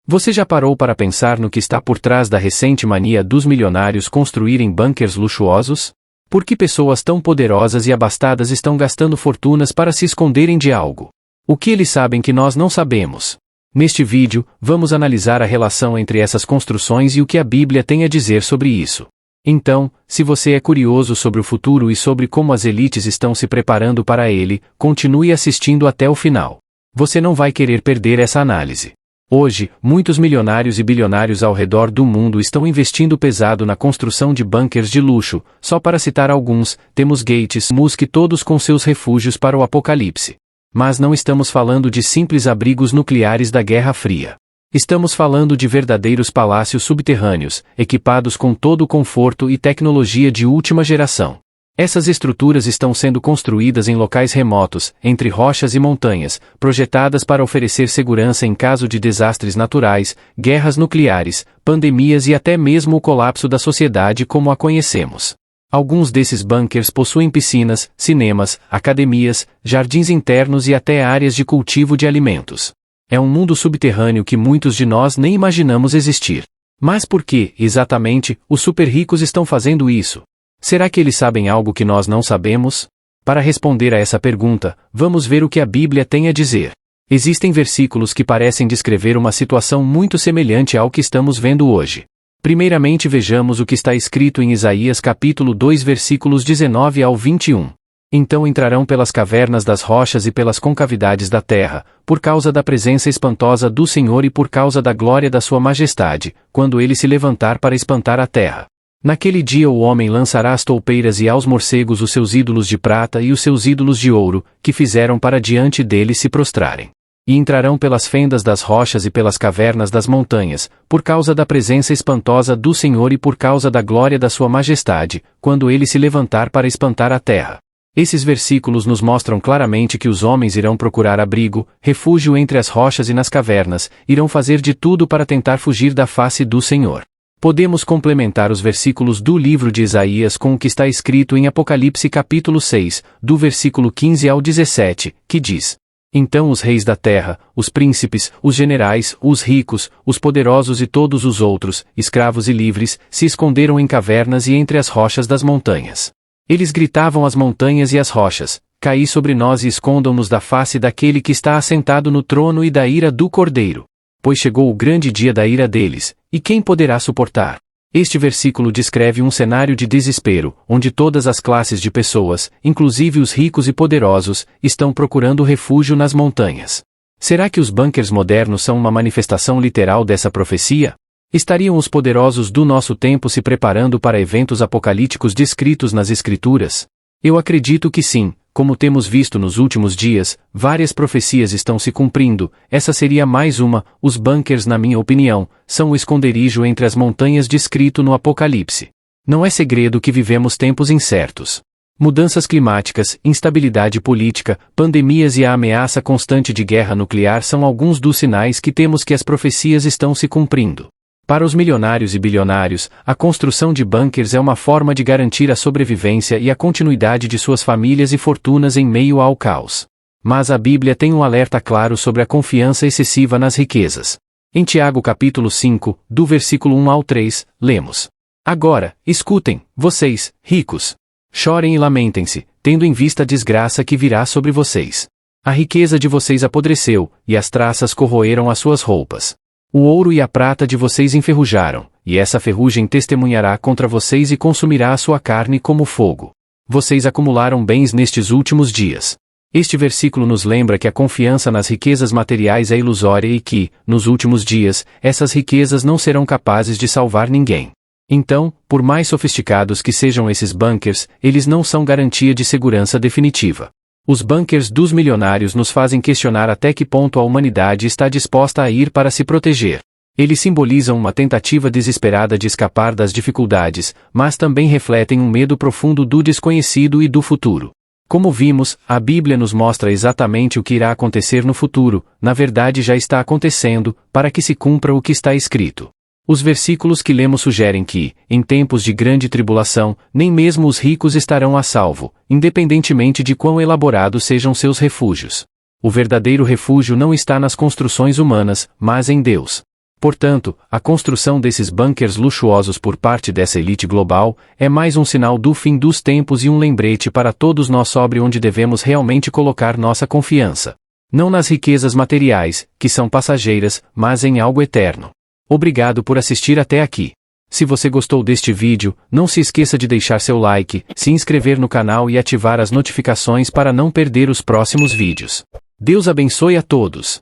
Você já parou para pensar no que está por trás da recente mania dos milionários construírem bunkers luxuosos? Por que pessoas tão poderosas e abastadas estão gastando fortunas para se esconderem de algo? O que eles sabem que nós não sabemos? Neste vídeo, vamos analisar a relação entre essas construções e o que a Bíblia tem a dizer sobre isso. Então, se você é curioso sobre o futuro e sobre como as elites estão se preparando para ele, continue assistindo até o final. Você não vai querer perder essa análise. Hoje, muitos milionários e bilionários ao redor do mundo estão investindo pesado na construção de bunkers de luxo. Só para citar alguns, temos Gates, Musk, todos com seus refúgios para o apocalipse. Mas não estamos falando de simples abrigos nucleares da Guerra Fria. Estamos falando de verdadeiros palácios subterrâneos, equipados com todo o conforto e tecnologia de última geração. Essas estruturas estão sendo construídas em locais remotos, entre rochas e montanhas, projetadas para oferecer segurança em caso de desastres naturais, guerras nucleares, pandemias e até mesmo o colapso da sociedade como a conhecemos. Alguns desses bunkers possuem piscinas, cinemas, academias, jardins internos e até áreas de cultivo de alimentos. É um mundo subterrâneo que muitos de nós nem imaginamos existir. Mas por que, exatamente, os super ricos estão fazendo isso? Será que eles sabem algo que nós não sabemos? Para responder a essa pergunta, vamos ver o que a Bíblia tem a dizer. Existem versículos que parecem descrever uma situação muito semelhante ao que estamos vendo hoje. Primeiramente vejamos o que está escrito em Isaías capítulo 2 versículos 19 ao 21. Então entrarão pelas cavernas das rochas e pelas concavidades da terra, por causa da presença espantosa do Senhor e por causa da glória da sua majestade, quando ele se levantar para espantar a terra. Naquele dia o homem lançará às toupeiras e aos morcegos os seus ídolos de prata e os seus ídolos de ouro, que fizeram para diante dele se prostrarem. E entrarão pelas fendas das rochas e pelas cavernas das montanhas, por causa da presença espantosa do Senhor e por causa da glória da sua majestade, quando ele se levantar para espantar a terra. Esses versículos nos mostram claramente que os homens irão procurar abrigo, refúgio entre as rochas e nas cavernas, irão fazer de tudo para tentar fugir da face do Senhor. Podemos complementar os versículos do livro de Isaías com o que está escrito em Apocalipse capítulo 6, do versículo 15 ao 17, que diz: Então os reis da terra, os príncipes, os generais, os ricos, os poderosos e todos os outros, escravos e livres, se esconderam em cavernas e entre as rochas das montanhas. Eles gritavam às montanhas e às rochas: Caí sobre nós e escondam-nos da face daquele que está assentado no trono e da ira do Cordeiro. Pois chegou o grande dia da ira deles, e quem poderá suportar? Este versículo descreve um cenário de desespero, onde todas as classes de pessoas, inclusive os ricos e poderosos, estão procurando refúgio nas montanhas. Será que os bunkers modernos são uma manifestação literal dessa profecia? Estariam os poderosos do nosso tempo se preparando para eventos apocalípticos descritos nas Escrituras? Eu acredito que sim. Como temos visto nos últimos dias, várias profecias estão se cumprindo. Essa seria mais uma. Os bunkers, na minha opinião, são o esconderijo entre as montanhas descrito no Apocalipse. Não é segredo que vivemos tempos incertos. Mudanças climáticas, instabilidade política, pandemias e a ameaça constante de guerra nuclear são alguns dos sinais que temos que as profecias estão se cumprindo. Para os milionários e bilionários, a construção de bunkers é uma forma de garantir a sobrevivência e a continuidade de suas famílias e fortunas em meio ao caos. Mas a Bíblia tem um alerta claro sobre a confiança excessiva nas riquezas. Em Tiago capítulo 5, do versículo 1 ao 3, lemos: Agora, escutem, vocês, ricos. Chorem e lamentem-se, tendo em vista a desgraça que virá sobre vocês. A riqueza de vocês apodreceu, e as traças corroeram as suas roupas. O ouro e a prata de vocês enferrujaram, e essa ferrugem testemunhará contra vocês e consumirá a sua carne como fogo. Vocês acumularam bens nestes últimos dias. Este versículo nos lembra que a confiança nas riquezas materiais é ilusória e que, nos últimos dias, essas riquezas não serão capazes de salvar ninguém. Então, por mais sofisticados que sejam esses bunkers, eles não são garantia de segurança definitiva. Os bunkers dos milionários nos fazem questionar até que ponto a humanidade está disposta a ir para se proteger. Eles simbolizam uma tentativa desesperada de escapar das dificuldades, mas também refletem um medo profundo do desconhecido e do futuro. Como vimos, a Bíblia nos mostra exatamente o que irá acontecer no futuro, na verdade já está acontecendo, para que se cumpra o que está escrito. Os versículos que lemos sugerem que, em tempos de grande tribulação, nem mesmo os ricos estarão a salvo, independentemente de quão elaborados sejam seus refúgios. O verdadeiro refúgio não está nas construções humanas, mas em Deus. Portanto, a construção desses bunkers luxuosos por parte dessa elite global é mais um sinal do fim dos tempos e um lembrete para todos nós sobre onde devemos realmente colocar nossa confiança. Não nas riquezas materiais, que são passageiras, mas em algo eterno. Obrigado por assistir até aqui. Se você gostou deste vídeo, não se esqueça de deixar seu like, se inscrever no canal e ativar as notificações para não perder os próximos vídeos. Deus abençoe a todos.